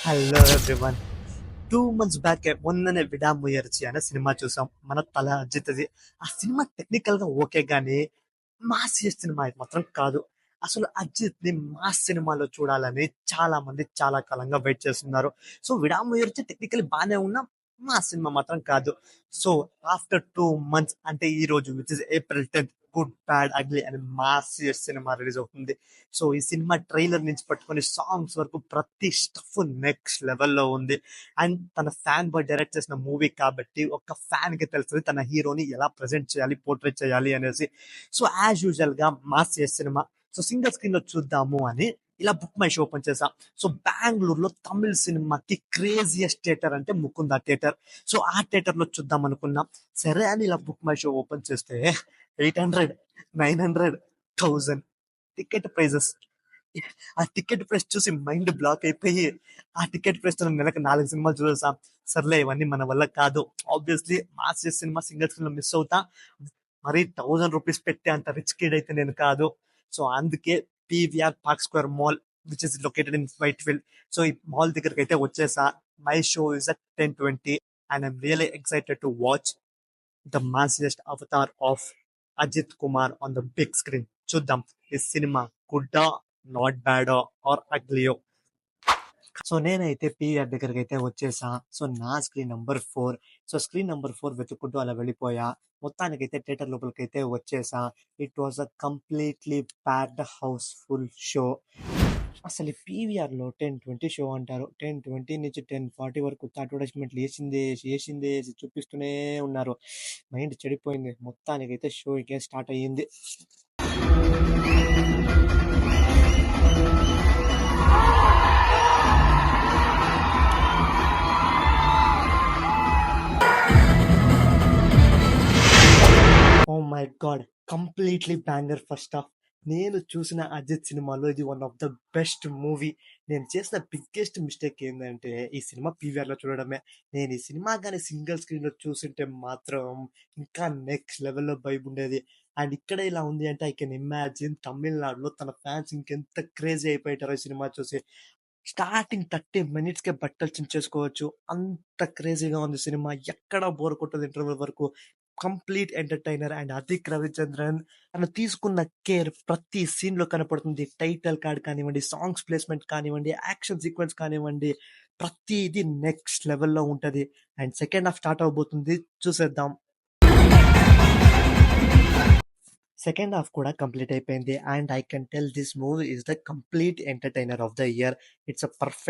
Hello everyone. 2 months back మొన్ననే విడాముయర్చి అనే cinema చూసాం. మన తల అజిత్ది. ఆ సినిమా టెక్నికల్ గా ఓకే గానీ మాస్ సినిమా ఇది మాత్రం కాదు. అసలు అజిత్ ని మాస్ సినిమాలో చూడాలని చాలా మంది చాలా కాలంగా వెయిట్ చేస్తున్నారు. సో విడాముయర్చి టెక్నికల్ బానే ఉన్నా మాస్ సినిమా మాత్రం కాదు. సో ఆఫ్టర్ 2 months అంటే ఈ రోజు which is April 10th good bad ugly అనే మాస్ సినిమా రిలీజ్ అవుతుంది. సో ఈ సినిమా ట్రైలర్ నుంచి పట్టుకొని సాంగ్స్ వరకు ప్రతి స్టఫ్ నెక్స్ట్ లెవెల్లో ఉంది. అండ్ తన ఫ్యాన్ బాయ్ డైరెక్ట్ చేసిన మూవీ కాబట్టి ఒక ఫ్యాన్ కి తెలుస్తుంది తన హీరోని ఎలా ప్రెజెంట్ చేయాలి, పోర్ట్రేట్ చేయాలి అనేసి. సో యాజ్ యూజువల్ గా mass cinema. So single screen లో చూద్దాము అని ఇలా బుక్ మై షో ఓపెన్ చేసా. సో బెంగళూరులో తమిళ సినిమాకి క్రేజియస్ట్ థియేటర్ అంటే ముకుందా థియేటర్. సో ఆ థియేటర్ లో చూద్దాం అనుకున్నాం. సరే అని ఇలా బుక్ మై షో ఓపెన్ చేస్తే 800, 900, 1000 టికెట్ ప్రైజెస్. ఆ టికెట్ ప్రైస్ చూసి మైండ్ బ్లాక్ అయిపోయి ఆ టికెట్ ప్రైస్ తో నెలకు 4 సినిమాలు చూసేసాం. సర్లే ఇవన్నీ మన వల్ల కాదు. Obviously mass cinema single screen లో మిస్ అవుతా. మరి 1000 రూపీస్ పెట్టే అంత రిచ్ కిడ్ అయితే నేను కాదు. సో అందుకే PVR park square mall which is located in Whitefield. So ఈ మాల్ దగ్గరికి అయితే వచ్చేసా. My show is at 10:20 and I'm really excited to watch the massiest avatar of Ajith Kumar on the big screen. చూద్దాం ఈ సినిమా గుడ్డా, నాట్ బ్యాడో ఆర్ అగ్లియో. సో నేనైతే పీవీఆర్ దగ్గరికి అయితే వచ్చేసా. సో నా screen number 4. So screen number 4 వెతుక్కుంటూ అలా వెళ్ళిపోయా. మొత్తానికైతే థియేటర్ లోపలికి అయితే వచ్చేసా. It was a completely packed housefull show. అసలు పీవీఆర్ లో 10:20 షో అంటారు. 10:20 నుంచి 10:40 వరకు అడ్వర్టైజ్మెంట్లు వేసిందే చూపిస్తూనే ఉన్నారు. మైండ్ చెడిపోయింది. మొత్తానికైతే షో ఇక స్టార్ట్ అయ్యింది. Oh my God, completely banger first half. నేను చూసిన అజిత్ సినిమాలో ఇది one of the best movie. నేను చేసిన బిగ్గెస్ట్ మిస్టేక్ ఏంటంటే ఈ సినిమా పీవీఆర్ లో చూడడమే. నేను ఈ సినిమా కానీ సింగిల్ స్క్రీన్ లో చూసింటే మాత్రం ఇంకా నెక్స్ట్ లెవెల్లో వైబ్ ఉండేది. అండ్ ఇక్కడ ఇలా ఉంది అంటే ఐ కెన్ ఇమాజిన్ తమిళనాడులో తన ఫ్యాన్స్ ఇంకెంత క్రేజీ అయిపోయారో ఈ సినిమా చూసి. స్టార్టింగ్ 30 minutes కే బట్టలు చించేసుకోవచ్చు. అంత క్రేజీగా ఉంది సినిమా. ఎక్కడ బోర్ కొట్టదు ఇంటర్వెల్ వరకు. Complete entertainer. And Adhik Ravichandran తను తీసుకున్న కేర్ ప్రతి సీన్ లో కనపడుతుంది. టైటిల్ కార్డ్ కానివ్వండి, సాంగ్స్ ప్లేస్మెంట్ కానివ్వండి, యాక్షన్ సీక్వెన్స్ కానివ్వండి, ప్రతిది నెక్స్ట్ లెవెల్లో ఉంటది. అండ్ సెకండ్ హాఫ్ స్టార్ట్ అవబోతుంది, చూసేద్దాం. సెకండ్ హాఫ్ కూడా కంప్లీట్ అయిపోయింది. And I can tell this movie is the complete entertainer of the year. It's a perfect